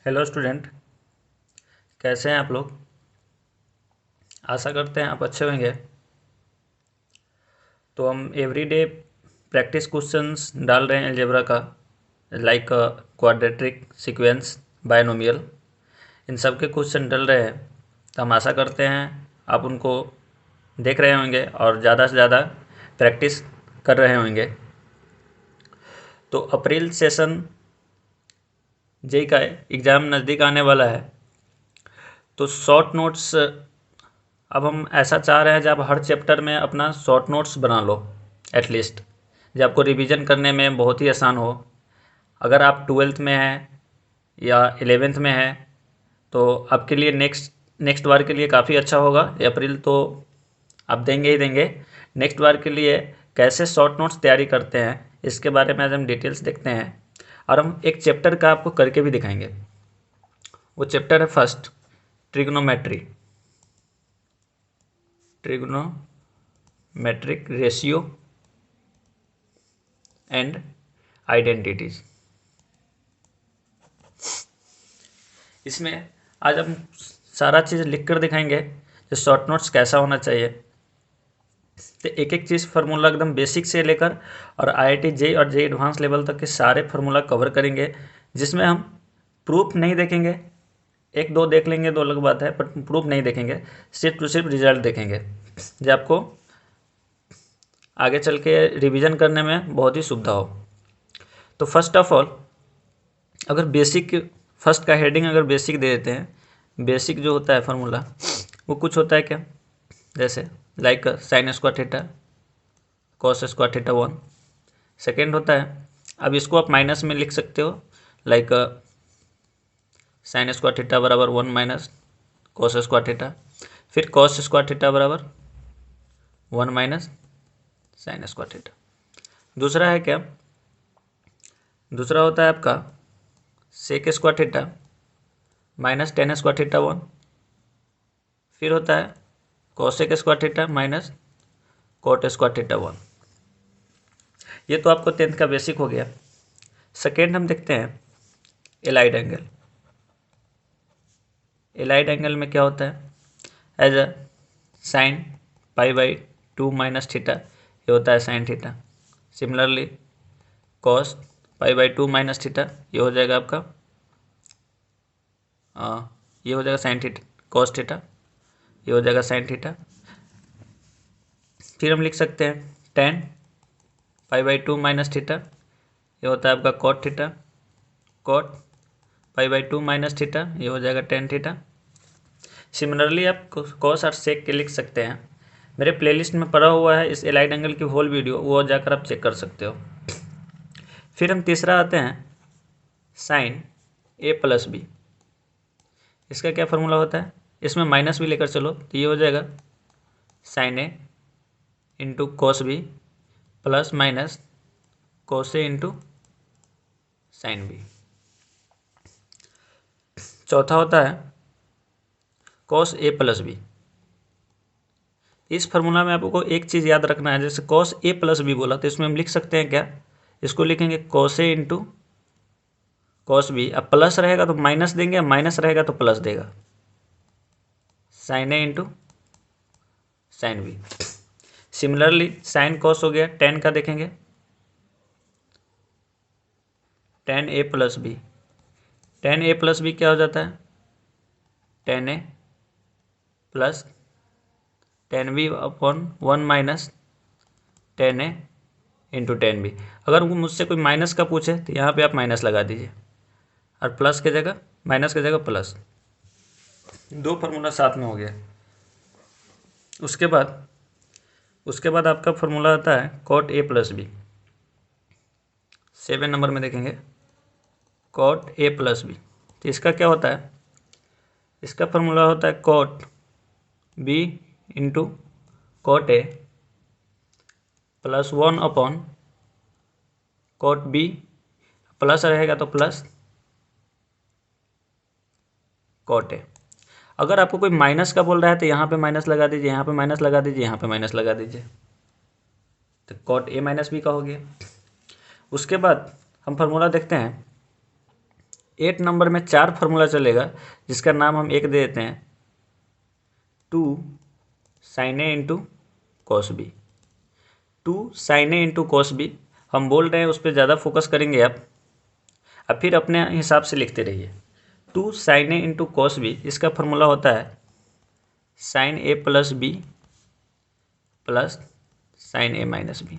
Hello student, कैसे हैं आप लोग। आशा करते हैं आप अच्छे होंगे। तो हम एवरीडे प्रैक्टिस क्वेश्चंस डाल रहे हैं अलजेब्रा का, लाइक क्वाड्रेटिक, सीक्वेंस, बायनोमियल, इन सब के क्वेश्चन डल रहे हैं। तो हम आशा करते हैं आप उनको देख रहे होंगे और ज़्यादा से ज़्यादा प्रैक्टिस कर रहे होंगे। तो अप्रैल सेशन जेई का एग्ज़ाम नज़दीक आने वाला है, तो शॉर्ट नोट्स अब हम ऐसा चाह रहे हैं जब हर चैप्टर में अपना शॉर्ट नोट्स बना लो एटलीस्ट, जब आपको रिवीजन करने में बहुत ही आसान हो। अगर आप ट्वेल्थ में हैं या इलेवेंथ में हैं तो आपके लिए नेक्स्ट नेक्स्ट बार के लिए काफ़ी अच्छा होगा। अप्रैल तो आप देंगे ही देंगे। नेक्स्ट बार के लिए कैसे शॉर्ट नोट्स तैयारी करते हैं इसके बारे में आज हम डिटेल्स देखते हैं, और हम एक चैप्टर का आपको करके भी दिखाएंगे। वो चैप्टर है first, trigonometry, trigonometric ratio and identities. इसमें आज हम सारा चीज़ लिख कर दिखाएंगे कि शॉर्ट नोट्स कैसा होना चाहिए। तो एक एक चीज़ फार्मूला एकदम बेसिक से लेकर और आईआईटी जे और जे एडवांस लेवल तक के सारे फार्मूला कवर करेंगे, जिसमें हम प्रूफ नहीं देखेंगे। एक दो देख लेंगे तो अलग बात है, बट प्रूफ नहीं देखेंगे, सिर्फ टू सिर्फ रिजल्ट देखेंगे, जो आपको आगे चल के रिवीजन करने में बहुत ही सुविधा हो। तो फर्स्ट ऑफ ऑल, अगर बेसिक, फर्स्ट का हेडिंग अगर बेसिक दे देते हैं, बेसिक जो होता है फार्मूला वो कुछ होता है क्या, जैसे like sine square theta, cos square theta 1। Second होता है, अब इसको आप माइनस में लिख सकते हो, लाइक साइन स्क्वायर थीटा बराबर 1 माइनस कॉस स्क्वायर थीटा, फिर कॉस स्क्वायर थीटा बराबर 1 माइनस साइन स्क्वायर थीटा। दूसरा है क्या, दूसरा होता है आपका sec square theta minus tan square theta 1, फिर होता है cosec square theta minus cot square theta 1। ये तो आपको 10th का बेसिक हो गया। सेकेंड हम देखते हैं एलाइड एंगल। एलाइड एंगल में क्या होता है, as a sine π/2 minus theta, ये होता है sine theta. Similarly cos π/2 minus theta, ये हो जाएगा आपका ये हो जाएगा साइन थीटा, कॉस थीटा, ये हो जाएगा साइन थीटा। फिर हम लिख सकते हैं टेन π/2 माइनस थीटा, ये होता है आपका cot theta, cot π/2 minus theta, ये हो जाएगा टेन थीटा। सिमिलरली आप कॉस और सेक के लिख सकते हैं। मेरे प्लेलिस्ट में पड़ा हुआ है इस एलाइड एंगल की होल वीडियो, वो जाकर आप चेक कर सकते हो। फिर हम तीसरा आते हैं साइन a+b। इसका क्या फार्मूला होता है, इसमें माइनस भी लेकर चलो तो ये हो जाएगा sine a into cos b plus minus cos a into sine b। चौथा होता है कॉस a+b। इस फार्मूला में आपको एक चीज़ याद रखना है, जैसे कॉस a+b बोला तो इसमें हम लिख सकते हैं क्या, इसको लिखेंगे cos a into cos b। अब प्लस रहेगा तो माइनस देंगे, माइनस रहेगा तो प्लस देगा, sine a into sine b। Similarly sine cos हो गया, टेन का देखेंगे टेन a+b। टेन a+b क्या हो जाता है, tan a plus tan B upon 1 minus tan a into tan B. अगर मुझसे कोई माइनस का पूछे तो यहाँ पे आप माइनस लगा दीजिए, और प्लस के जगह माइनस की जगह प्लस, दो फार्मूला साथ में हो गया। उसके बाद आपका फार्मूला आता है कॉट a+b। 7 नंबर में देखेंगे कॉट a+b। तो इसका क्या होता है, इसका फार्मूला होता है cot b into cot a plus 1 upon cot b, plus रहेगा तो प्लस कॉट a। अगर आपको कोई माइनस का बोल रहा है तो यहाँ पे माइनस लगा दीजिए, यहाँ पे माइनस लगा दीजिए, यहाँ पे माइनस लगा दीजिए, तो कॉट a माइनस b का हो गया। उसके बाद हम फार्मूला देखते हैं 8 नंबर में 4 फार्मूला चलेगा, जिसका नाम हम एक दे देते हैं 2 sin A into cos B. 2 sin A into cos B हम बोल रहे हैं, उस पर ज़्यादा फोकस करेंगे आप। अब फिर अपने हिसाब से लिखते रहिए। 2 sin A into cos B, इसका फार्मूला होता है sin A plus B plus sin A minus B.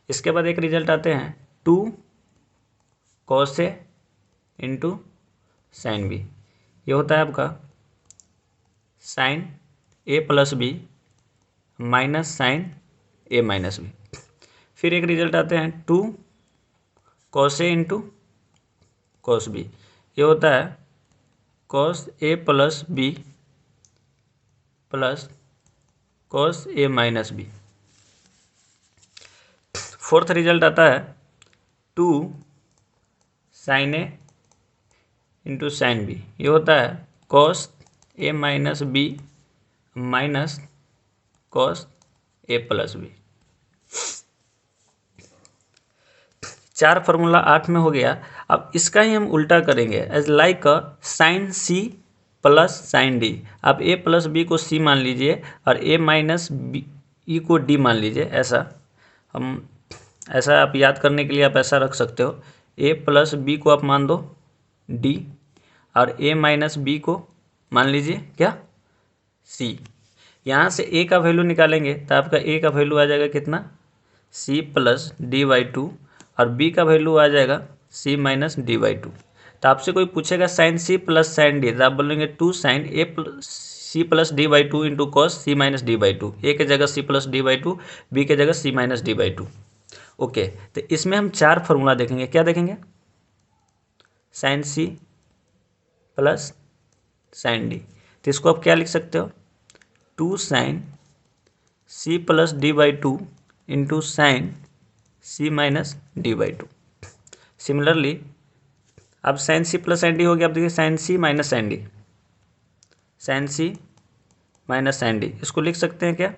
इसके बाद एक रिजल्ट आते हैं 2 cos A into sine B, ये होता है आपका sin A plus B minus sine A minus B. फिर एक रिजल्ट आते हैं 2 cos A into cos B, ये होता है cos A plus B plus cos A minus B. Fourth result आता है 2 sin A into sine B, ये होता है cos A minus B minus cos A plus B. 4 formula 8 में हो गया। अब इसका ही हम उल्टा करेंगे, as like a sine C plus sine D. आप ए प्लस बी को सी मान लीजिए और ए माइनस बी ई को डी मान लीजिए। ऐसा आप याद करने के लिए आप ऐसा रख सकते हो, ए प्लस बी को आप मान दो डी और ए माइनस बी को मान लीजिए क्या, सी। यहाँ से ए का वैल्यू निकालेंगे तो आपका ए का वैल्यू आ जाएगा कितना, C plus D by two, और बी का वैल्यू आ जाएगा C minus D by two. तो आपसे कोई पूछेगा sine C plus sine D, तो आप बोलेंगे 2 sine A C plus D by two into cos C minus D by two. A के जगह C plus D by two, B के जगह C minus D by two. Okay, तो इसमें हम 4 फार्मूला देखेंगे। क्या देखेंगे, sine C plus sine D, तो इसको आप क्या लिख सकते हो, 2 sine C plus D by two into sine C minus D by two. Similarly अब sine C plus sine D हो गया। अब देखिए sine C minus sine D, sine C minus sine D, इसको लिख सकते हैं क्या,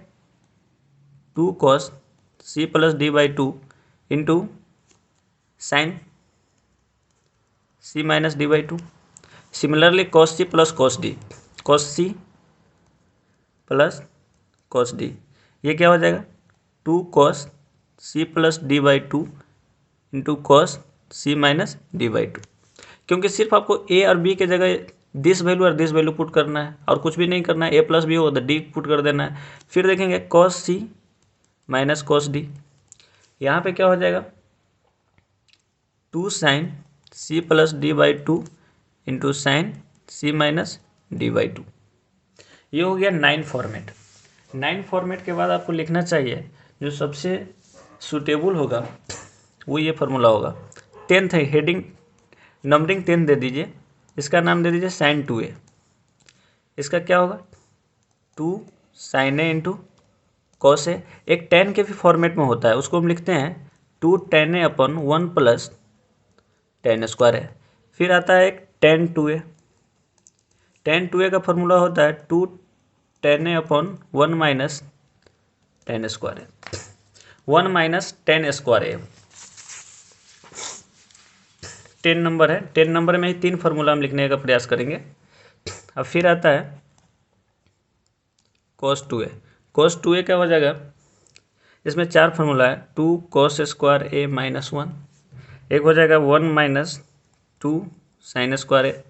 2 cos C plus D by two into sine C minus D by two. Similarly cos C plus cos D, cos C plus cos D, ये क्या हो जाएगा, 2 cos C plus D by two into cos C minus D by two. क्योंकि सिर्फ आपको A और B के जगह दिस वैल्यू और दिस वैल्यू पुट करना है और कुछ भी नहीं करना है। ए प्लस बी हो तो डी पुट कर देना है। फिर देखेंगे cos C minus cos D, यहाँ पे क्या हो जाएगा, 2 sine C plus D by two into sine C minus D by two. ये हो गया 9 फॉर्मेट। 9 फॉर्मेट के बाद आपको लिखना चाहिए जो सबसे सूटेबल होगा वो ये फार्मूला होगा। 10th है, हेडिंग नंबरिंग 10 दे दीजिए, इसका नाम दे दीजिए साइन 2A। इसका क्या होगा, 2 sine A into cos A. एक tan के भी फॉर्मेट में होता है, उसको हम लिखते हैं 2 tan A upon 1 plus tan square है। फिर आता है एक tan 2A। tan 2A का फॉर्मूला होता है 2 tan A upon 1 minus tan square है, 1 माइनस tan स्क्वायर है। 10 नंबर है, 10 नंबर में ही 3 फार्मूला हम लिखने का प्रयास करेंगे। अब फिर आता है cos 2A। cos 2A क्या हो जाएगा, इसमें 4 फार्मूला है, 2 cos स्क्वायर ए माइनस 1, एक हो जाएगा 1 माइनस 2 साइन स्क्वायर ए,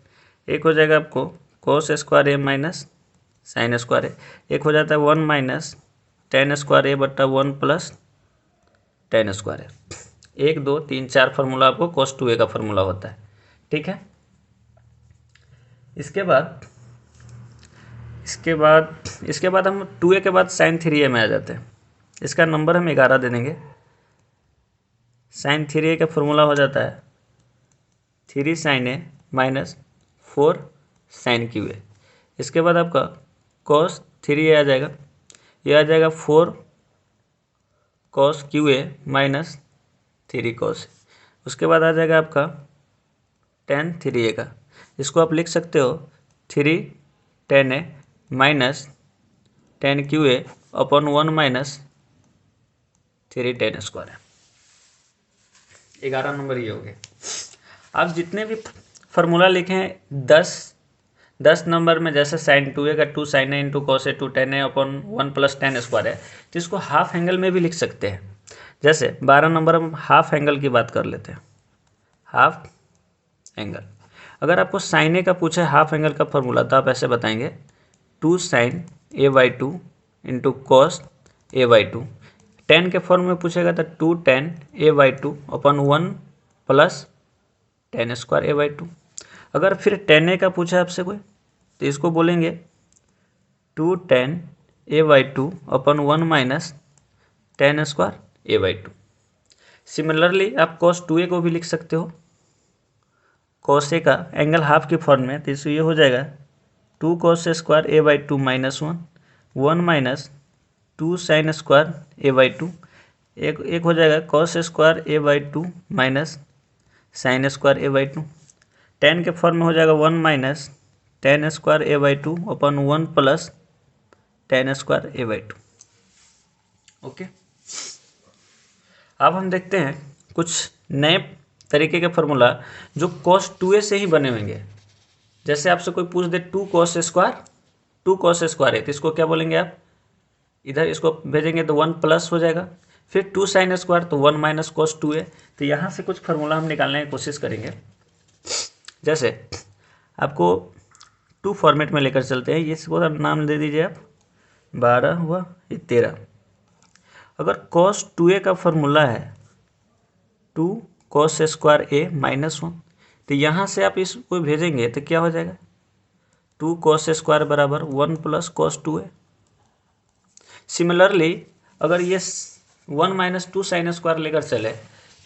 एक हो जाएगा आपको cos स्क्वायर ए माइनस साइन स्क्वायर ए, एक हो जाता है 1 माइनस tan स्क्वायर ए बट्टा 1 प्लस tan स्क्वायर ए। 1 2 3 4 फार्मूला आपको cos 2A का फार्मूला होता है। ठीक है, इसके बाद हम 2A के बाद साइन 3A में आ जाते हैं। इसका नंबर हम 11 दे देंगे। साइन 3A का फार्मूला हो जाता है 3 sine A minus 4 sine cube A. इसके बाद आपका cos 3A आ जाएगा, ये आ जाएगा 4 cos Q A minus 3 cos। उसके बाद आ जाएगा आपका tan 3A का, इसको आप लिख सकते हो 3 tan A minus tan Q A upon 1 minus 3 tan square है। 11 नंबर ये हो गया। आप जितने भी फार्मूला लिखे हैं 10 नंबर में, जैसे साइन 2a का 2 sin a into cos A 2 tan a upon 1 plus tan square है, तो इसको हाफ एंगल में भी लिख सकते हैं। जैसे 12 नंबर में हाफ एंगल की बात कर लेते हैं। हाफ एंगल, अगर आपको साइन ए का पूछे हाफ एंगल का फॉर्मूला, तो आप ऐसे बताएंगे 2 sin a/2 into cos a/2। tan के फॉर्म में पूछेगा तो 2 tan a/2 upon 1 plus tan square a/2। अगर फिर tan a का पूछा आपसे कोई, तो इसको बोलेंगे 2 tan a/2 upon 1 minus tan square a/2। Similarly आप cos 2a को भी लिख सकते हो cos a का एंगल हाफ की फॉर्म में, तो इसको ये हो जाएगा 2 cos square a/2 minus 1 minus 2 sin square a/2, एक हो जाएगा cos square a/2 minus sin square a/2। tan के फॉर्म में हो जाएगा 1 minus tan square a/2 upon 1 plus tan square a/2। Okay, अब हम देखते हैं कुछ नए तरीके के फॉर्मूला जो cos 2a से ही बने होंगे। जैसे आपसे कोई पूछ दे 2 cos स्क्वायर है, तो इसको क्या बोलेंगे आप, इधर इसको भेजेंगे तो 1 प्लस हो जाएगा, फिर 2 sin स्क्वायर तो 1 माइनस cos 2a। तो यहाँ से कुछ फार्मूला हम निकालने की कोशिश करेंगे। जैसे आपको 2 फॉर्मेट में लेकर चलते हैं, इसको नाम दे दीजिए आप 12 हुआ, ये 13। अगर cos 2a का फॉर्मूला है 2 cos स्क्वायर a माइनस 1, तो यहाँ से आप इसको भेजेंगे तो क्या हो जाएगा 2 cos स्क्वायर बराबर 1 प्लस cos 2a। सिमिलरली अगर ये 1 माइनस 2 sin स्क्वायर लेकर चले,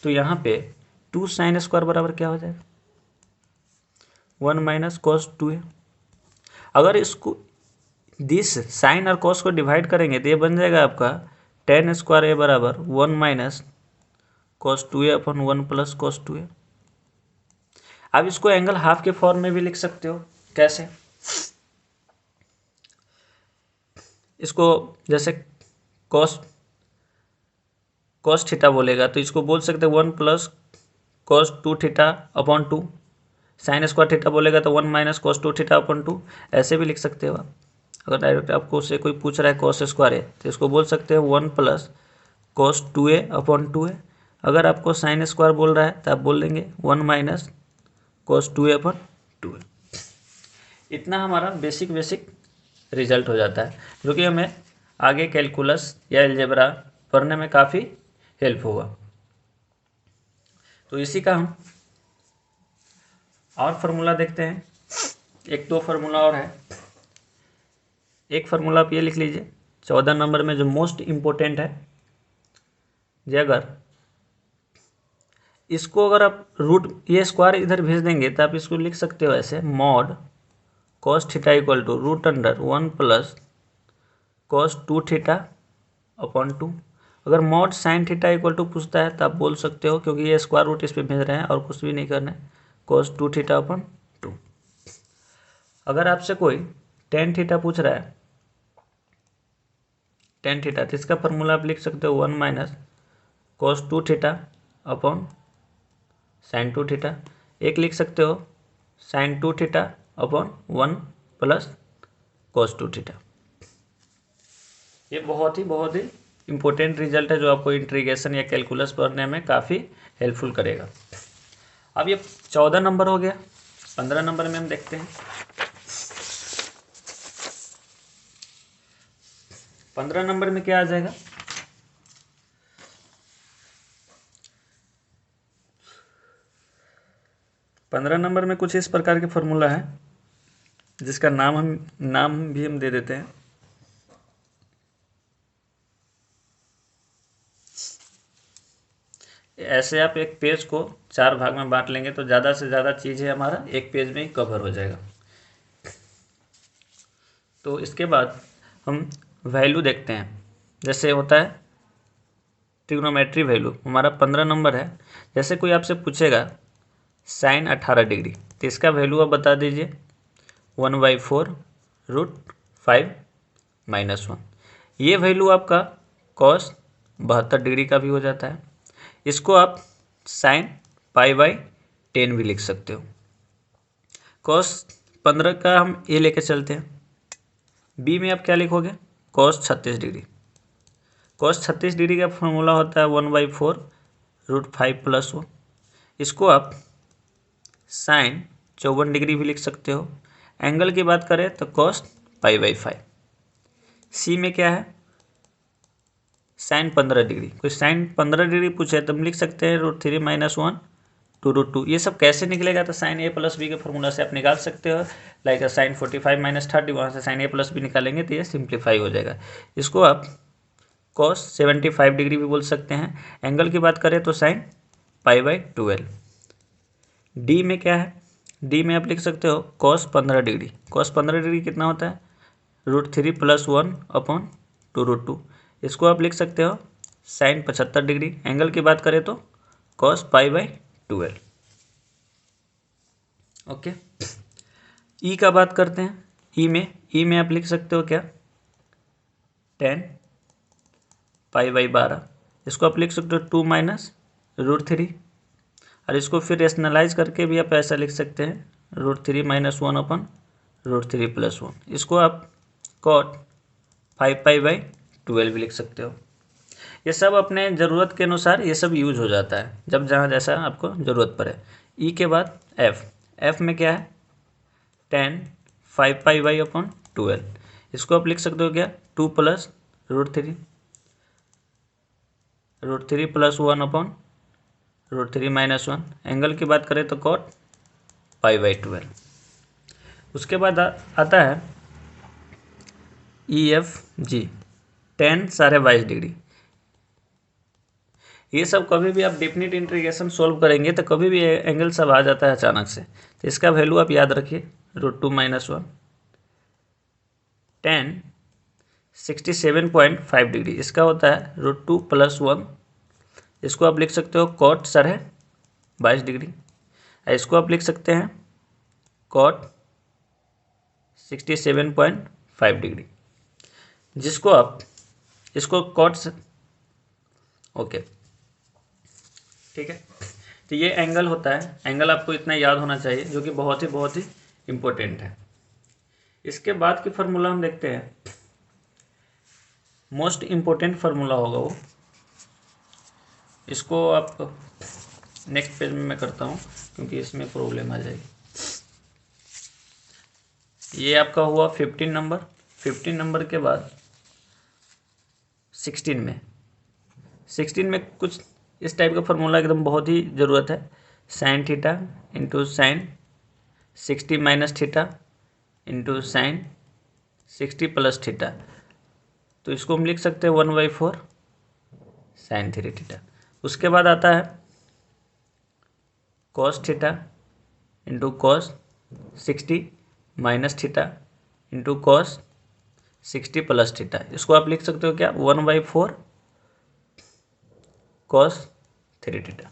तो यहाँ पे 2 sin स्क्वायर बराबर क्या हो जाएगा 1 माइनस cos 2a। अगर इसको दिस साइन और cos को डिवाइड करेंगे तो ये बन जाएगा आपका tan स्क्वायर a बराबर 1 माइनस cos 2a अपन 1 प्लस cos 2a। अब इसको एंगल हाफ के फॉर्म में भी लिख सकते हो। कैसे, इसको जैसे cos थीटा बोलेगा तो इसको बोल सकते हैं 1 plus cos 2 theta upon 2। Sine square theta बोलेगा तो 1 माइनस cos 2 थीटा अपॉन 2, ऐसे भी लिख सकते हो आप। अगर डायरेक्ट आपको उससे कोई पूछ रहा है cos स्क्वायर है, तो इसको बोल सकते हैं 1 plus cos 2a upon 2a। अगर आपको साइन स्क्वायर बोल रहा है तो आप बोल देंगे 1 minus cos 2a upon 2a। इतना हमारा बेसिक रिजल्ट हो जाता है, जो कि हमें आगे कैलकुलस या अलजेब्रा पढ़ने में काफ़ी हेल्प होगा। तो इसी का हम और फार्मूला देखते हैं। एक दो फार्मूला और है। एक फार्मूला आप ये लिख लीजिए 14 नंबर में, जो मोस्ट इम्पोर्टेंट है। जे अगर इसको अगर आप रूट ये स्क्वायर इधर भेज देंगे तो आप इसको लिख सकते हो ऐसे mod cos theta equal to root under 1 plus cos 2 theta upon 2। अगर mod sine theta equal to पूछता है तो आप बोल सकते हो, क्योंकि ये स्क्वायर रूट इस पर भेज रहे हैं और कुछ भी नहीं करना है, cos 2 थीटा अपॉन 2। अगर आपसे कोई tan थीटा पूछ रहा है, tan थीटा, तो इसका फॉर्मूला आप लिख सकते हो 1 minus cos 2 theta upon sine 2 theta. एक लिख सकते हो sine 2 theta upon 1 plus cos 2 theta. ये बहुत ही इम्पोर्टेंट रिजल्ट है, जो आपको इंटीग्रेशन या कैलकुलस पढ़ने में काफ़ी हेल्पफुल करेगा। अब ये 14 नंबर हो गया। 15 नंबर में हम देखते हैं। 15 नंबर में क्या आ जाएगा, पंद्रह नंबर में कुछ इस प्रकार के फॉर्मूला है, जिसका नाम भी हम दे देते हैं। ऐसे आप एक पेज को 4 भाग में बांट लेंगे तो ज़्यादा से ज़्यादा चीज़ें हमारा एक पेज में ही कवर हो जाएगा। तो इसके बाद हम वैल्यू देखते हैं। जैसे होता है ट्रिग्नोमेट्री वैल्यू, हमारा 15 नंबर है। जैसे कोई आपसे पूछेगा साइन 18 डिग्री, तो इसका वैल्यू आप बता दीजिए 1/4 √5 - 1। ये वैल्यू आपका cos 72 डिग्री का भी हो जाता है। इसको आप साइन π/2 10 भी लिख सकते हो। cos 15 का हम ए लेके चलते हैं। बी में आप क्या लिखोगे? cos 36 degree. cos 36 डिग्री का फॉर्मूला होता है 1/4√5 + 1। इसको आप साइन 54 डिग्री भी लिख सकते हो। एंगल की बात करें तो cos π/5। सी में क्या है? Sine 15 degree. कोई साइन 15 डिग्री पूछे तो हम लिख सकते हैं √3 - 1 to √2। ये सब कैसे निकलेगा? तो साइन a + b के फॉर्मूला से आप निकाल सकते हो। लाइक साइन 45 - 30, वहाँ से साइन a + b निकालेंगे तो ये सिंप्लीफाई हो जाएगा। इसको आप cos 75 डिग्री भी बोल सकते हैं। एंगल की बात करें तो साइन π/12। डी में क्या है? डी में आप लिख सकते हो cos 15 डिग्री। cos 15 डिग्री कितना होता है? √3 + 1/2√2। इसको आप लिख सकते हो साइन 75 डिग्री। एंगल की बात करें तो cos π/12। ओके। ई का बात करते हैं। ई में आप लिख सकते हो क्या? tan π/12। इसको आप लिख सकते हो 2 - √3। और इसको फिर रेशनलाइज करके भी आप ऐसा लिख सकते हैं √3 - 1/√3 + 1। इसको आप cot 5π/12 भी लिख सकते हो। ये सब अपने ज़रूरत के अनुसार ये सब यूज हो जाता है, जब जहाँ जैसा आपको ज़रूरत पड़े। ई के बाद एफ में क्या है? tan 5π/12। इसको आप लिख सकते हो क्या? 2 + √3 + 1/√3 - 1। एंगल की बात करें तो cot π/12। उसके बाद आता है EFG, tan 22.5 डिग्री। ये सब कभी भी आप डेफिनेट इंटीग्रेशन सोल्व करेंगे तो कभी भी एंगल सब आ जाता है अचानक से, तो इसका वैल्यू आप याद रखिए √2 - 1। tan 67.5 डिग्री, इसका होता है √2 + 1। इसको आप लिख सकते हो cot 22 डिग्री। इसको आप लिख सकते हैं cot 67.5 डिग्री, जिसको आप इसको cot से ओके, ठीक है। तो ये एंगल होता है। एंगल आपको इतना याद होना चाहिए, जो कि बहुत ही इम्पोर्टेंट है। इसके बाद की फार्मूला हम देखते हैं। मोस्ट इम्पोर्टेंट फार्मूला होगा वो, इसको आप नेक्स्ट पेज में मैं करता हूँ क्योंकि इसमें प्रॉब्लम आ जाएगी। ये आपका हुआ 15 नंबर। 15 नंबर के बाद 16 में कुछ इस टाइप का फार्मूला एकदम बहुत ही ज़रूरत है। Sine theta into sine 60 minus theta into sine 60 plus theta. तो इसको हम लिख सकते हैं 1/4 साइन 3 थीटा। उसके बाद आता है cos theta into cos 60 minus theta into cos 60 plus theta. इसको आप लिख सकते हो क्या? 1/4 कॉस 3 थीटा।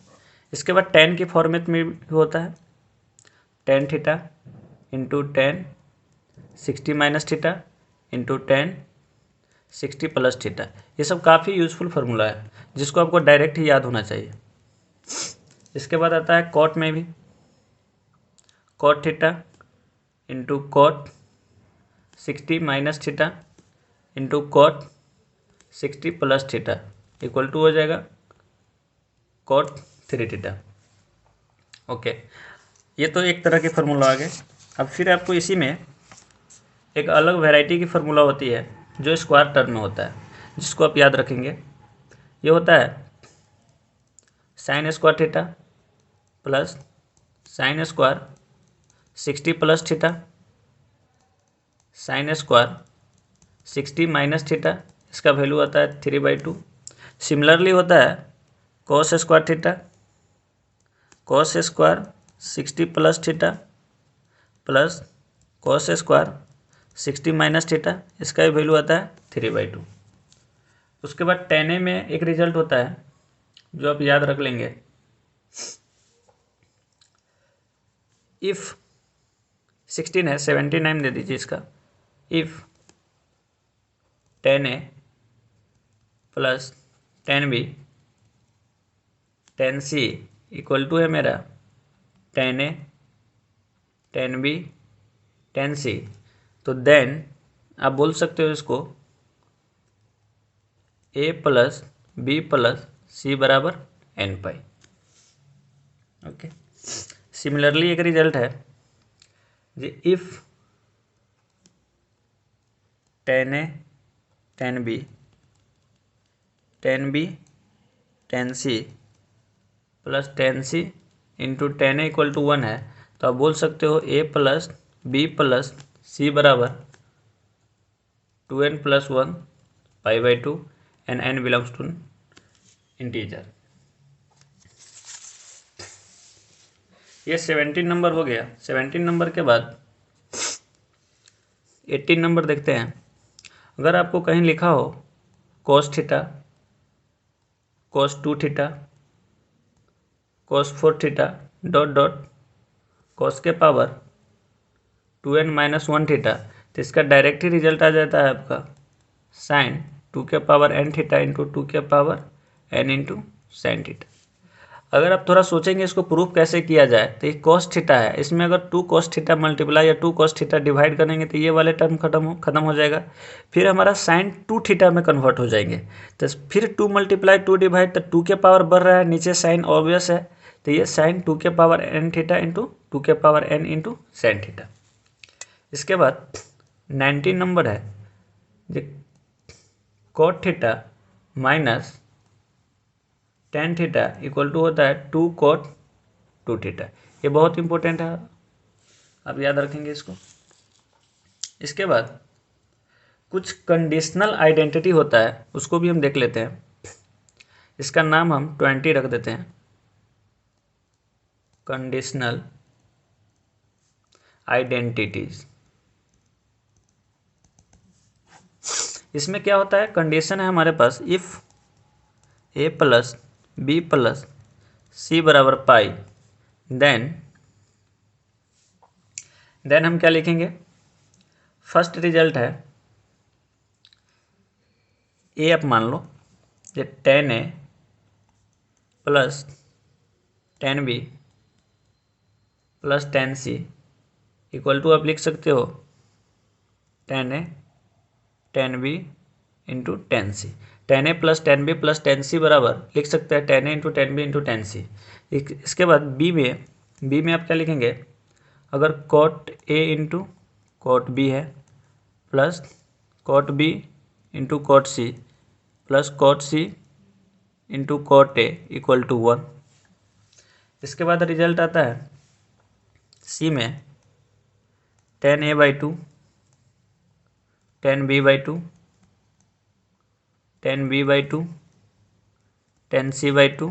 इसके बाद tan की फॉर्मेट में भी होता है tan theta into tan 60 minus theta into tan 60 plus theta. ये सब काफ़ी यूजफुल फार्मूला है, जिसको आपको डायरेक्ट ही याद होना चाहिए। इसके बाद आता है कॉट में भी cot theta into cot 60 minus theta into cot 60 plus theta equal to हो जाएगा कॉट 3 थीटा। ओके, ये तो एक तरह के फार्मूला आ गए। अब फिर आपको इसी में एक अलग वैरायटी की फार्मूला होती है जो स्क्वायर टर्म में होता है, जिसको आप याद रखेंगे। ये होता है sine square theta plus sine square 60 plus theta sine square 60 minus theta. इसका वैल्यू आता है 3/2। सिमिलरली होता है cos square theta cos square 60 plus theta plus cos square 60 minus theta. इसका भी वैल्यू आता है 3/2। उसके बाद tan a में एक रिजल्ट होता है जो आप याद रख लेंगे। इफ़ 16 है 79 दे दीजिए इसका। If tan a plus tan b tan c equal to है मेरा tan A, tan B, tan C। तो देन आप बोल सकते हो इसको A plus B plus C बराबर n पाई। ओके, सिमिलरली एक रिजल्ट है जी, if tan A, tan B, tan B, tan C plus tan C into tan A equal to 1 है, तो आप बोल सकते हो A plus B plus C बराबर 2n plus 1 pi by 2 and n belongs to integer. ये 17 number हो गया। 17 नंबर के बाद 18 नंबर देखते हैं। अगर आपको कहीं लिखा हो cos theta, cos 2 theta, cos 4 theta dot dot cos के पावर 2n माइनस 1 थीटा, तो इसका डायरेक्ट ही रिजल्ट आ जाता है आपका साइन 2 के पावर n थीटा इंटू 2 के power n into sine theta. अगर आप थोड़ा सोचेंगे इसको प्रूफ कैसे किया जाए, तो ये cos थीटा है, इसमें अगर 2 cos थीटा मल्टीप्लाई या 2 cos थीटा डिवाइड करेंगे तो ये वाले टर्म खत्म हो जाएगा। फिर हमारा साइन 2 थीटा में कन्वर्ट हो जाएंगे, तो फिर 2 मल्टीप्लाई 2 डिवाइड, तो 2 के पावर बढ़ रहा है, नीचे साइन ऑब्वियस है, तो ये साइन 2 के पावर n थीटा इंटू 2 के power n into sine theta. इसके बाद 19 नंबर है जो cot theta minus tan theta equal to होता है 2 cot 2 थीटा। ये बहुत इंपॉर्टेंट है, आप याद रखेंगे इसको। इसके बाद कुछ कंडीशनल आइडेंटिटी होता है, उसको भी हम देख लेते हैं। इसका नाम हम 20 रख देते हैं, कंडीशनल आइडेंटिटीज। इसमें क्या होता है, कंडीशन है हमारे पास if a plus B plus C बराबर पाई, देन हम क्या लिखेंगे, फर्स्ट रिजल्ट है a, आप मान लो ये tan A plus tan B plus tan C equal to आप लिख सकते हो tan A tan B into tan C। tan A plus tan B plus tan C बराबर लिख सकते हैं tan A into tan B into tan C। इसके बाद B में आप क्या लिखेंगे, अगर cot A into cot B है plus cot B into cot C plus cot C into cot A equal to 1। इसके बाद रिजल्ट आता है C में tan A by 2, tan B by 2, tan B by 2, tan C by 2,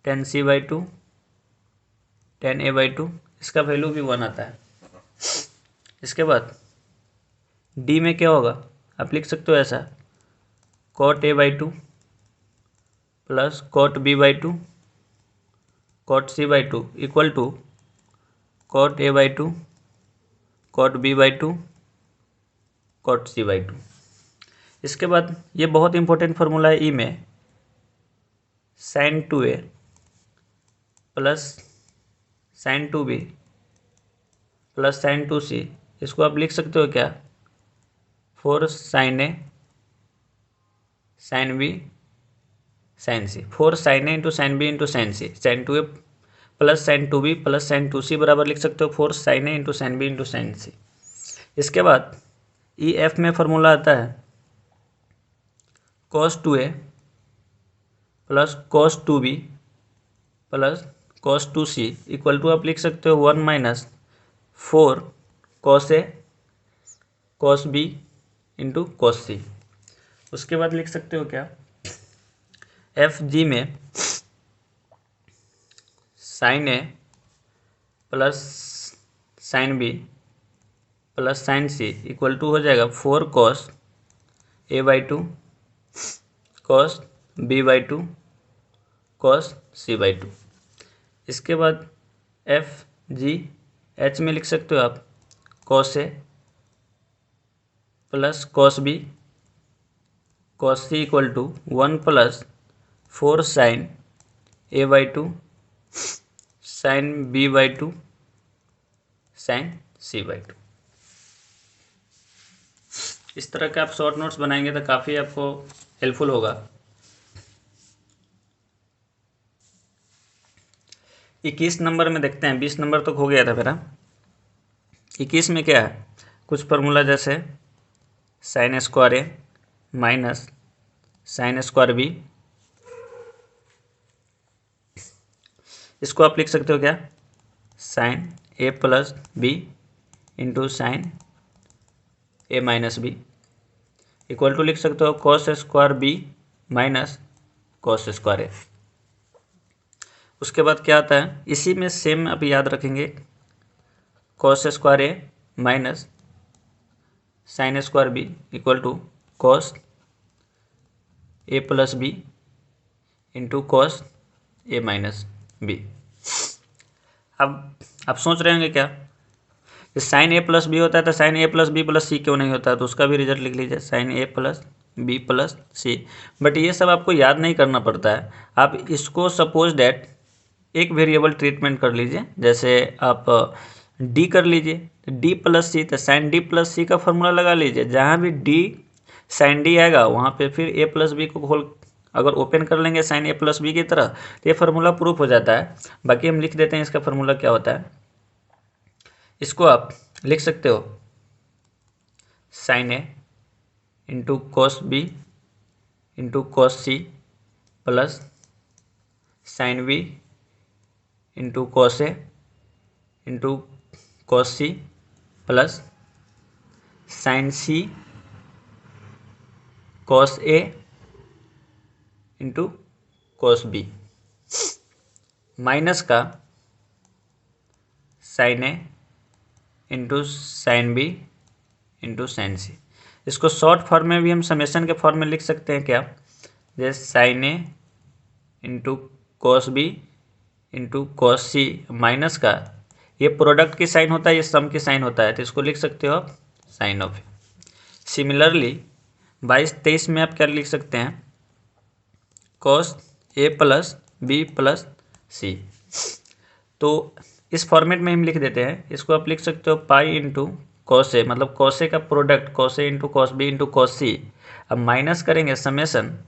tan C by 2, tan A by 2, इसका value भी 1 आता है। इसके बाद D में क्या होगा, आप लिख सकते हो ऐसा cot A by 2 plus cot B by 2, cot C by 2 equal to cot A by 2, cot B by 2, cot C by 2। इसके बाद ये बहुत इंपॉर्टेंट फार्मूला है ई में, sin 2A plus sin 2B plus sin 2C, इसको आप लिख सकते हो क्या 4 sin A sin B sin C, 4 sin A into sin B into sin C, sin 2A plus sin 2B plus sin 2C बराबर लिख सकते हो 4 sin A into sin B into sin C। इसके बाद ई एफ में formula आता है cos 2A plus cos 2B plus cos 2C equal to आप लिख सकते हो 1 minus 4 cos A cos B into cos C। उसके बाद लिख सकते हो क्या एफ जी में sin A plus sin B plus sin C equal to हो जाएगा 4 cos A by 2 cos B by 2 cos C by 2। इसके बाद एफ जी एच में लिख सकते हो आप cos A plus cos B cos C equal to 1 plus 4 sin A by 2 sine B/2 sine C/2। इस तरह के आप शॉर्ट नोट्स बनाएंगे तो काफ़ी आपको हेल्पफुल होगा। 21 नंबर में देखते हैं, 20 नंबर तक हो गया था मेरा। 21 में क्या है, कुछ फार्मूला जैसे sine square A minus sine square B, इसको आप लिख सकते हो क्या, sine A plus B into sine A minus B equal to लिख सकते हो cos square B minus cos square A। उसके बाद क्या आता है, इसी में सेम आप याद रखेंगे, cos square A minus sine square B equal to cos A plus B into cos A minus B। अब आप सोच रहे होंगे क्या कि साइन A प्लस B होता है तो sine A plus B plus C क्यों नहीं होता है, तो उसका भी रिजल्ट लिख लीजिए, sine A plus B plus C। But ये सब आपको याद नहीं करना पड़ता है, आप इसको सपोज डैट एक वेरिएबल ट्रीटमेंट कर लीजिए, जैसे आप D कर लीजिए, D प्लस C, तो साइन D प्लस C का फॉर्मूला लगा लीजिए, जहाँ भी D साइन D आएगा वहाँ पे फिर A प्लस B को खोल अगर ओपन कर लेंगे साइन A प्लस B की तरह, तो ये फार्मूला प्रूफ हो जाता है। बाकी हम लिख देते हैं इसका फार्मूला क्या होता है। इसको आप लिख सकते हो sine A into cos B into cos C plus sine B into cos A into cos C plus sine C cos A into cos B minus का sine A into sine B into sine C। इसको short form में भी हम summation के form में लिख सकते हैं क्या, जैसे sine A into cos B into cos C minus का, ये प्रोडक्ट की साइन होता है, ये सम की साइन होता है, तो इसको लिख सकते हो आप साइन ऑफ। सिमिलरली 22-23 में आप क्या लिख सकते हैं, cos A plus B plus C। तो इस फॉर्मेट में हम लिख देते हैं, इसको आप लिख सकते हो पाई इंटू कॉस A, मतलब कॉस A का product cos A into cos B into cos C। अब माइनस करेंगे summation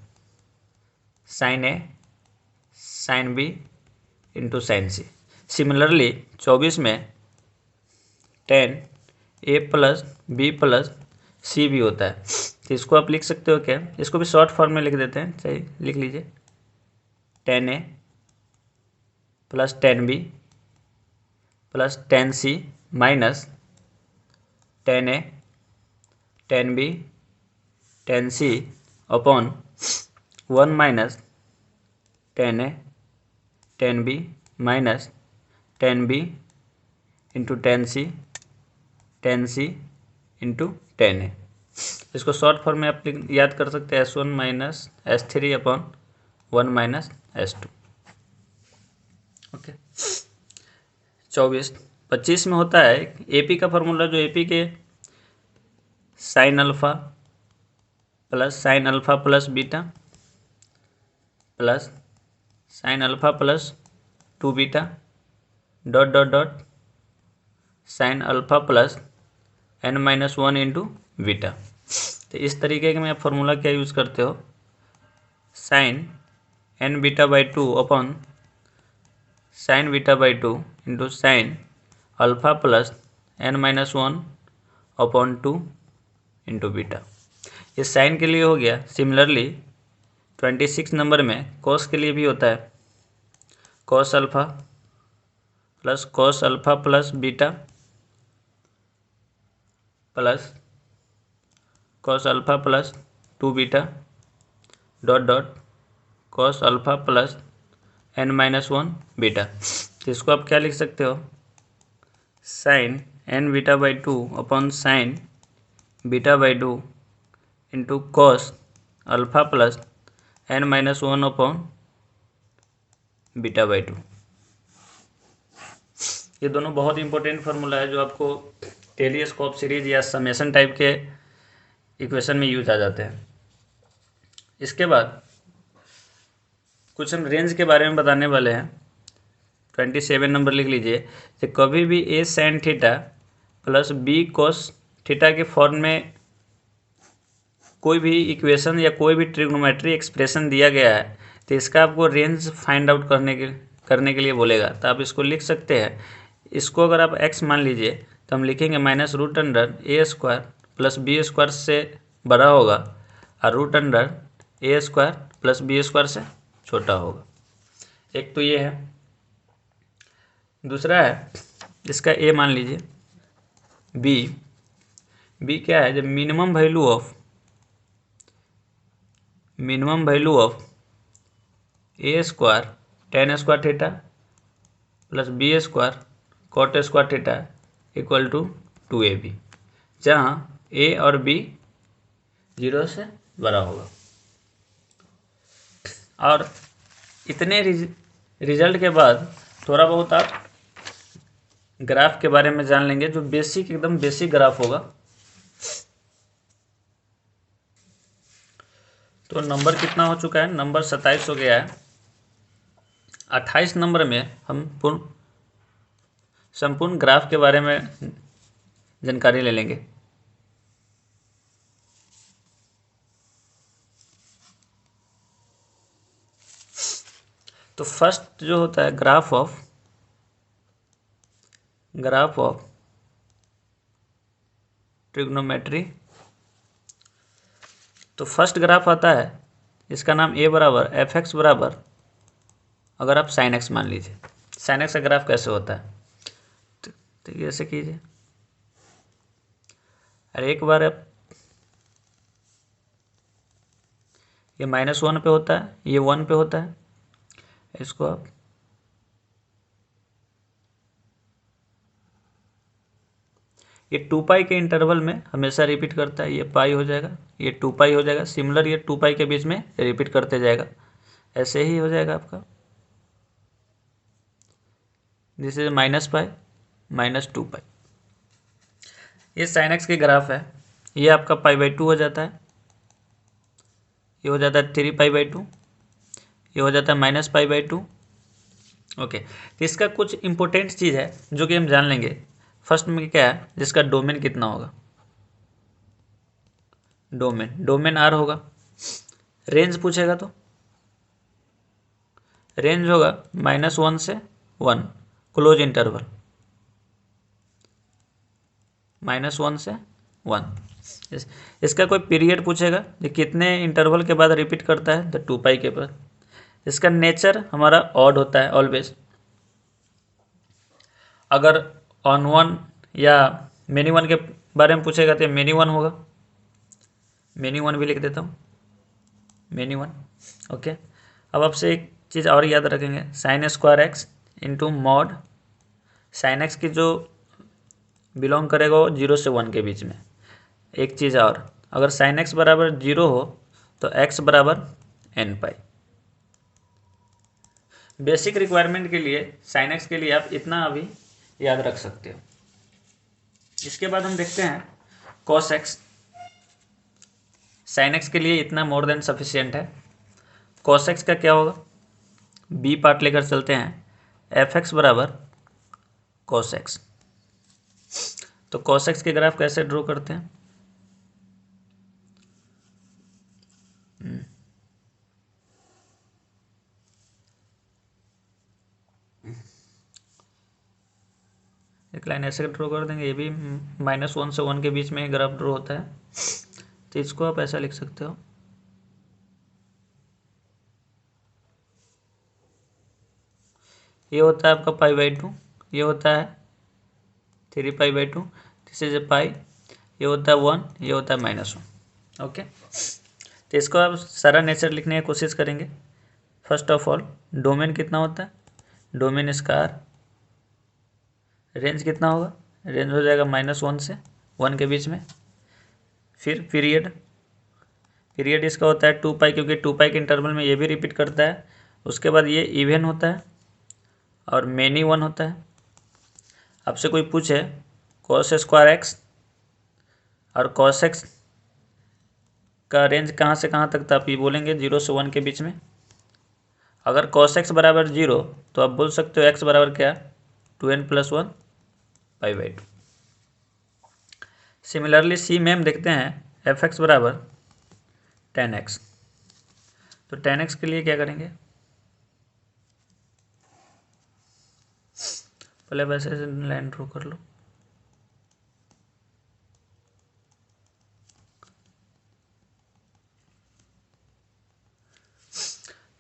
sine A sine B into sine C। Similarly 24 में tan A plus B plus C भी होता है, तो इसको आप लिख सकते हो क्या, इसको भी शॉर्ट फॉर्म में लिख देते हैं, सही लिख लीजिए, ten A plus ten B plus ten C minus tan A ten B ten C upon 1 minus tan A ten B minus ten B into ten C into ten A। इसको short form में आप याद कर सकते हैं S1 minus S3 upon 1 minus S2। Okay, 25 में होता है AP का फॉर्मूला, जो AP के sign alpha plus beta plus sign alpha plus 2 beta dot dot dot sign alpha plus n-1 into beta. तो इस तरीके के में आप फॉर्मूला क्या यूज़ करते हो, sine n beta by 2 upon sine beta by 2 into sine alpha plus n-1 upon 2 into beta. ये साइन के लिए हो गया। सिमिलरली 26 नंबर में कॉस के लिए भी होता है, cos alpha plus beta plus cos alpha plus 2 beta dot dot cos alpha plus n-1 beta. तो इसको आप क्या लिख सकते हो, sine n beta by 2 upon sine beta by 2 into cos alpha plus n-1 upon beta by 2। ये दोनों बहुत इंपॉर्टेंट फार्मूला है जो आपको टेलीस्कोप सीरीज या समेशन टाइप के इक्वेशन में यूज आ जाते हैं। इसके बाद कुछ हम रेंज के बारे में बताने वाले हैं। 27 नंबर लिख लीजिए कि कभी भी A sine theta plus B cos theta के फॉर्म में कोई भी इक्वेशन या कोई भी ट्रिग्नोमेट्री एक्सप्रेशन दिया गया है तो इसका आपको रेंज फाइंड आउट करने के लिए बोलेगा। तो आप इसको लिख सकते हैं, इसको अगर आप x मान लीजिए तो हम लिखेंगे माइनस रूट अंडर ए स्क्वायर प्लस बी स्क्वायर से बड़ा होगा और रूट अंडर ए स्क्वायर प्लस बी स्क्वायर से छोटा होगा। एक तो ये है। दूसरा है इसका a मान लीजिए, b क्या है, जब minimum value of A square tan square theta plus B square cot square theta equal to 2ab, जहाँ a और b 0 से बड़ा होगा। और इतने रिजल्ट के बाद थोड़ा बहुत आप ग्राफ के बारे में जान लेंगे, जो एकदम बेसिक ग्राफ होगा। तो नंबर कितना हो चुका है, नंबर 27 हो गया है। 28 नंबर में हम संपूर्ण ग्राफ के बारे में जानकारी ले लेंगे। तो फर्स्ट जो होता है ग्राफ ऑफ ट्रिग्नोमेट्री। तो फर्स्ट ग्राफ आता है, इसका नाम a बराबर एफ एक्स बराबर, अगर आप साइन एक्स मान लीजिए। साइन एक्स का ग्राफ कैसे होता है, तो ऐसे कीजिए, अरे एक बार आप ये -1 पे होता है, ये 1 पे होता है, इसको आप ये 2π के इंटरवल में हमेशा रिपीट करता है। ये पाई हो जाएगा, ये 2π हो जाएगा, सिमिलर ये 2π के बीच में रिपीट करते जाएगा, ऐसे ही हो जाएगा आपका। This is -π -2π। ये साइन एक्स की ग्राफ है, ये आपका π/2 हो जाता है, ये हो जाता है 3π/2, ये हो जाता है -π/2। ओके, तो इसका कुछ इंपॉर्टेंट चीज़ है जो कि हम जान लेंगे। फर्स्ट में क्या है, जिसका डोमेन कितना होगा, डोमेन R होगा। रेंज पूछेगा तो रेंज होगा -1 से 1, क्लोज इंटरवल -1 से 1। इसका कोई पीरियड पूछेगा, ये कितने इंटरवल के बाद रिपीट करता है, तो 2π के बाद। इसका नेचर हमारा ऑड होता है ऑलवेज। अगर ऑन वन या मेनी वन के बारे में पूछेगा तो मेनी वन होगा, मेनी वन भी लिख देता हूँ, मेनी वन। ओके, अब आपसे एक चीज़ और याद रखेंगे, sine square x into mod sine x की जो बिलोंग करेगा वो 0 से 1 के बीच में। एक चीज़ और, अगर साइन एक्स बराबर 0 हो तो एक्स बराबर nπ। बेसिक रिक्वायरमेंट के लिए साइन एक्स के लिए आप इतना अभी याद रख सकते हो। इसके बाद हम देखते हैं कॉस एक्स। साइन एक्स के लिए इतना मोर देन सफिशियंट है। कॉस एक्स का क्या होगा, बी पार्ट लेकर चलते हैं, एफ एक्स बराबर कॉस एक्स। तो कॉस एक्स के ग्राफ कैसे ड्रॉ करते हैं, एक लाइन ऐसे ड्रॉ कर देंगे, ये भी -1 से 1 के बीच में ग्राफ ड्रॉ होता है। तो इसको आप ऐसा लिख सकते हो, ये होता है आपका π/2, ये होता है 3π/2, दिस इज पाई, ये होता है 1, ये होता है -1। ओके, तो इसको आप सारा नेचर लिखने की कोशिश करेंगे। फर्स्ट ऑफ ऑल डोमेन कितना होता है, डोमेन स्क्वायर, रेंज कितना होगा, रेंज हो जाएगा -1 से 1 के बीच में। फिर पीरियड इसका होता है 2π, क्योंकि 2π के इंटरवल में ये भी रिपीट करता है। उसके बाद ये इवन होता है और मेनी वन होता है। आपसे कोई पूछे कॉस स्क्वायर एक्स और कॉस एक्स का रेंज कहाँ से कहाँ तक था, आप ये बोलेंगे 0 से 1 के बीच में। अगर cos x बराबर 0 तो आप बोल सकते हो x बराबर क्या, 2n+1 π/2। सिमिलरली सी में हम देखते हैं एफ एक्स बराबर 10x। तो 10x के लिए क्या करेंगे, पहले वैसे लाइन ड्रॉ कर लो।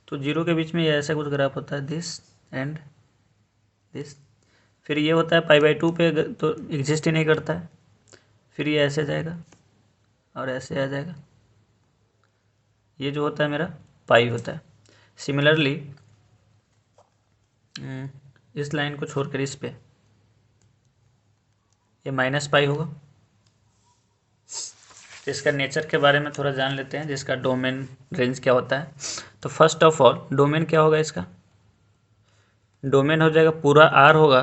तो 0 के बीच में ये ऐसा कुछ ग्राफ होता है, दिस एंड दिस। फिर ये होता है π/2 पे तो एग्जिस्ट ही नहीं करता है। फिर ये ऐसे जाएगा और ऐसे आ जाएगा, ये जो होता है मेरा पाई होता है। सिमिलरली इस लाइन को छोड़कर इस पे ये -π होगा। तो इसका नेचर के बारे में थोड़ा जान लेते हैं, जिसका डोमेन रेंज क्या होता है। तो फर्स्ट ऑफ ऑल डोमेन क्या होगा इसका, डोमेन हो जाएगा पूरा R होगा,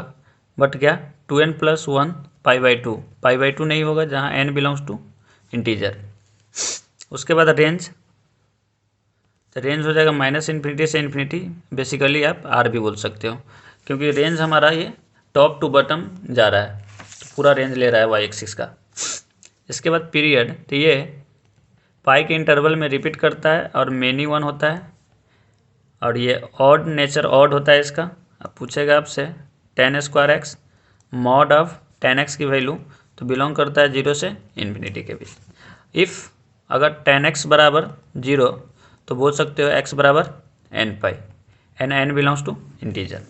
बट क्या 2n+1 π/2। π/2 नहीं होगा जहाँ n बिलोंग्स टू इंटीजर। उसके बाद रेंज, तो रेंज हो जाएगा -∞ से इन्फिनिटी। बेसिकली आप R भी बोल सकते हो, क्योंकि रेंज हमारा ये टॉप टू बॉटम जा रहा है, तो पूरा रेंज ले रहा है y एक्सिस का। इसके बाद पीरियड, तो ये पाई के इंटरवल में रिपीट करता है और मेनी वन होता है, और ये ऑड नेचर ऑड होता है इसका। अब पूछेगा आपसे tan² x mod of tan x की वैल्यू, तो बिलोंग करता है 0 से इन्फिनिटी के बीच। इफ़ अगर tan x बराबर 0 तो बोल सकते हो x बराबर n π, n belongs to integer.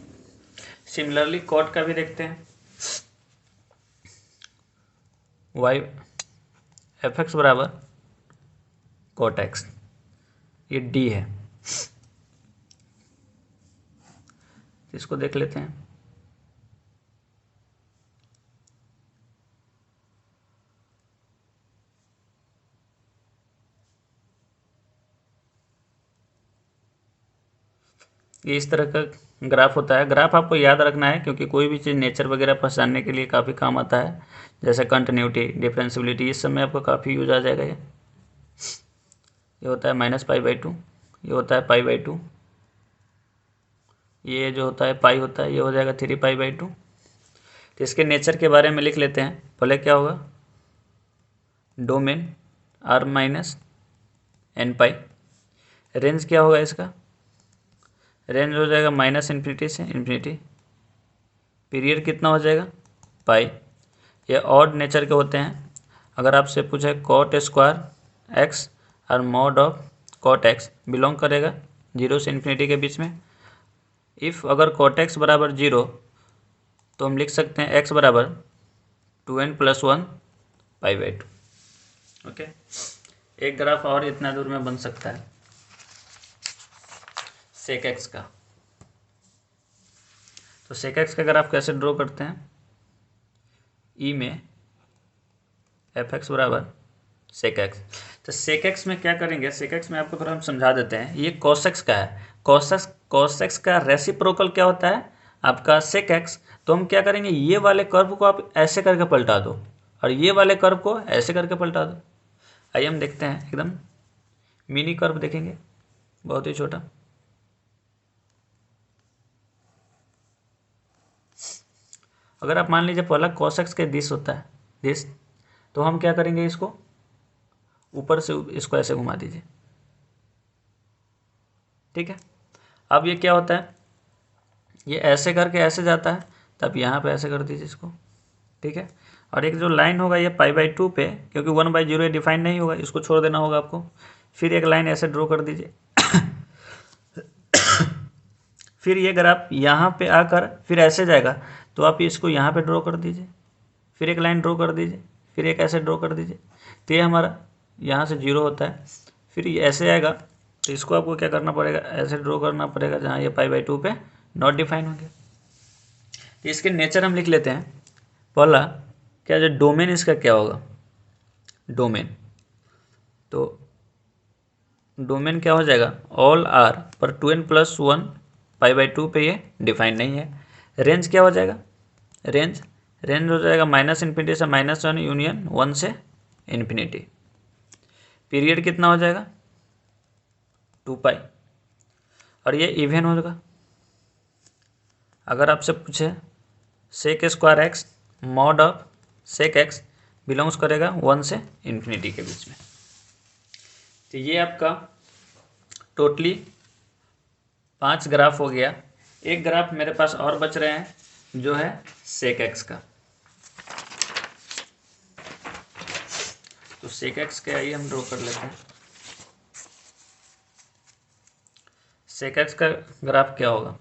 Similarly cot का भी देखते हैं, y एफ एक्स बराबर cot x, ये d है, इसको देख लेते हैं। ये इस तरह का ग्राफ होता है। ग्राफ आपको याद रखना है, क्योंकि कोई भी चीज़ नेचर वगैरह पहचानने के लिए काफ़ी काम आता है, जैसे कंटिन्यूटी, डिफरेंशिबिलिटी, इस समय आपको काफ़ी यूज आ जाएगा। ये होता है -π/2, ये होता है π/2, ये जो होता है पाई होता है, ये हो जाएगा 3π/2। तो इसके नेचर के बारे में लिख लेते हैं। पहले क्या होगा, डोमेन R -n π। रेंज क्या होगा इसका, रेंज हो जाएगा -∞ से इन्फिनिटी। पीरियड कितना हो जाएगा, पाई। ये ऑड नेचर के होते हैं। अगर आपसे पूछे cot² x और mod of cot x belong करेगा 0 से इन्फिनिटी के बीच में। इफ़ अगर cot x बराबर 0 तो हम लिख सकते हैं x बराबर 2n+1 π/2। ओके, एक ग्राफ और इतना दूर में बन सकता है सेक एक्स का। तो सेक एक्स का ग्राफ कैसे ड्रॉ करते हैं, ई में एफ एक्स बराबर सेक एक्स। तो सेक एक्स में क्या करेंगे, सेक एक्स में आपको थोड़ा हम समझा देते हैं। ये कॉस एक्स का है, कॉस एक्स का रेसिप्रोकल क्या होता है आपका सेक एक्स। तो हम क्या करेंगे, ये वाले कर्व को आप ऐसे करके पलटा दो और ये वाले कर्व को ऐसे करके पलटा दो। आइए हम देखते हैं, एकदम मिनी कर्व देखेंगे, बहुत ही छोटा। अगर आप मान लीजिए पहला cos x के दिस होता है, दिस, तो हम क्या करेंगे, इसको ऊपर से इसको ऐसे घुमा दीजिए, ठीक है। अब ये क्या होता है, ये ऐसे करके ऐसे जाता है, तब यहाँ पे ऐसे कर दीजिए इसको, ठीक है। और एक जो लाइन होगा ये π/2 पे, क्योंकि 1/0 ये डिफाइन नहीं होगा, इसको छोड़ देना होगा आपको। फिर एक लाइन ऐसे ड्रॉ कर दीजिए फिर ये ग्राफ यहाँ पे आकर फिर ऐसे जाएगा, तो आप इसको यहाँ पे ड्रॉ कर दीजिए, फिर एक लाइन ड्रॉ कर दीजिए, फिर एक ऐसे ड्रॉ कर दीजिए। तो ये हमारा यहाँ से 0 होता है, फिर ये ऐसे आएगा, तो इसको आपको क्या करना पड़ेगा, ऐसे ड्रॉ करना पड़ेगा जहाँ ये π/2 पे नॉट डिफाइन होंगे। तो इसके नेचर हम लिख लेते हैं। पहला क्या, जो डोमेन इसका क्या होगा, डोमेन, तो डोमेन क्या हो जाएगा, ऑल R पर 2n+1 π/2 पे ये डिफाइन नहीं है। रेंज क्या हो जाएगा, रेंज हो जाएगा -∞ से -1 यूनियन 1 से इन्फिनिटी। पीरियड कितना हो जाएगा, 2π। और ये इवन होगा। अगर आपसे पूछे sec square x mod of sec x belongs करेगा 1 से इन्फिनिटी के बीच में। तो ये आपका टोटली 5 ग्राफ हो गया। एक ग्राफ मेरे पास और बच रहे हैं जो है सेक एक्स का। तो सेक एक्स के आइए हम ड्रॉ कर लेते हैं। सेक एक्स का ग्राफ क्या होगा?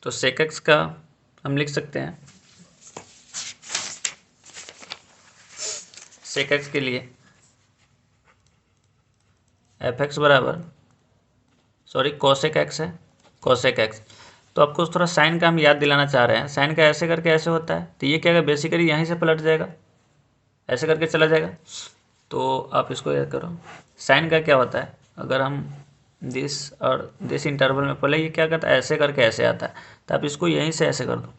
तो सेक एक्स का हम लिख सकते हैं, सेक एक्स के लिए एफ एक्स बराबर कोसेक एक्स है, कोसेक एक्स। तो आपको थोड़ा साइन का हम याद दिलाना चाह रहे हैं। साइन का ऐसे करके ऐसे होता है, तो ये क्या है, बेसिकली यहीं से पलट जाएगा, ऐसे करके चला जाएगा। तो आप इसको याद करो, साइन का क्या होता है, अगर हम दिस और दिस इंटरवल में पहले ये क्या करता है, ऐसे करके ऐसे आता है, तो आप इसको यहीं से ऐसे कर दो,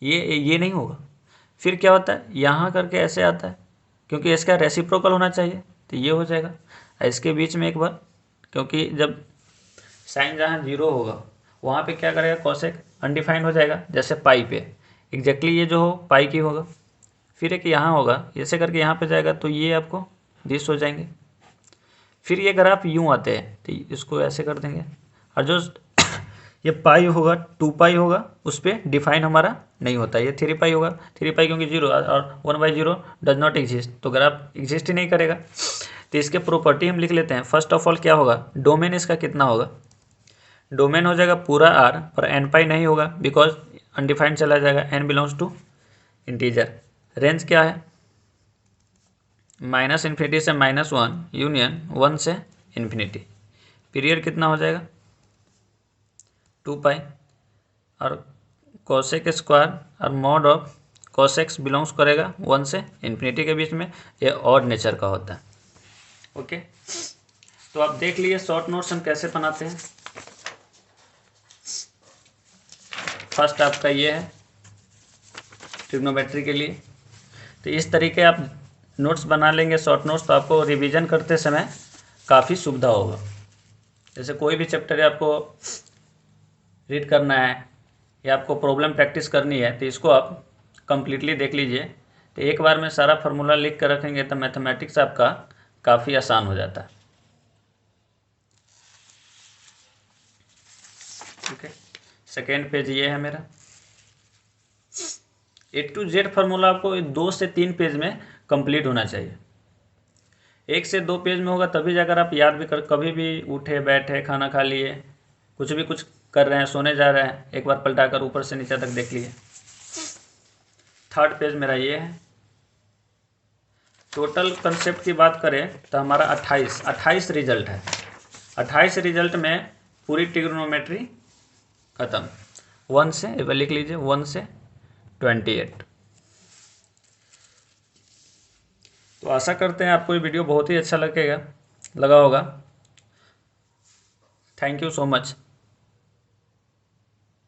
ये नहीं होगा। फिर क्या होता है, यहाँ करके ऐसे आता है, क्योंकि इसका रेसिप्रोकल होना चाहिए, तो ये हो जाएगा। इसके बीच में एक बार, क्योंकि जब साइन जहाँ 0 होगा वहाँ पे क्या करेगा, कोसेक अनडिफाइंड हो जाएगा, जैसे पाई पे एग्जैक्टली ये जो हो पाई की होगा। फिर एक यहाँ होगा, ऐसे करके यहाँ पे जाएगा, तो ये आपको दिस हो जाएंगे। फिर ये ग्राफ यूँ आते हैं, तो इसको ऐसे कर देंगे। और जो ये पाई होगा 2 पाई होगा, उस पर डिफाइन हमारा नहीं होता। ये 3 पाई होगा, 3 पाई क्योंकि 0 और 1/0 डज नॉट एग्जिस्ट, तो ग्राफ एग्जिस्ट ही नहीं करेगा। तो इसके प्रॉपर्टी हम लिख लेते हैं। फर्स्ट ऑफ ऑल क्या होगा, डोमेन इसका कितना होगा, डोमेन हो जाएगा पूरा R, और एन पाई नहीं होगा बिकॉज अनडिफाइंड चला जाएगा, n belongs to integer. Range क्या है, -∞ से -1 यूनियन 1 से इन्फिनिटी। पीरियड कितना हो जाएगा 2 पाई, और कोसेक स्क्वायर और मॉड ऑफ कोसेक्स बिलोंग्स करेगा 1 से इन्फिनिटी के बीच में। ये ऑड नेचर का होता है। ओके, तो आप देख लिए शॉर्ट नोट्स हम कैसे बनाते हैं। फर्स्ट आपका ये है ट्रिग्नोमेट्री के लिए। तो इस तरीके आप नोट्स बना लेंगे शॉर्ट नोट्स, तो आपको रिवीजन करते समय काफ़ी सुविधा होगा। जैसे कोई भी चैप्टर आपको रीड करना है या आपको प्रॉब्लम प्रैक्टिस करनी है, तो इसको आप कंप्लीटली देख लीजिए। तो एक बार में सारा फार्मूला लिख कर रखेंगे तो मैथमेटिक्स आपका काफ़ी आसान हो जाता है। ठीक है, सेकेंड पेज ये है मेरा। A to Z फार्मूला आपको 2 से 3 पेज में कंप्लीट होना चाहिए। 1 से 2 पेज में होगा तभी जाकर आप याद भी कर, कभी भी उठे बैठे खाना खा लिए कुछ कर रहे हैं, सोने जा रहे हैं, एक बार पलटा कर ऊपर से नीचे तक देख लिए। थर्ड पेज मेरा ये है। टोटल कंसेप्ट की बात करें तो हमारा 28 रिजल्ट है। 28 रिजल्ट में पूरी ट्रिग्नोमेट्री खत्म, 1 से एक बार लिख लीजिए 1 से 28। तो आशा करते हैं आपको ये वीडियो बहुत ही अच्छा लगा होगा। Thank you so much.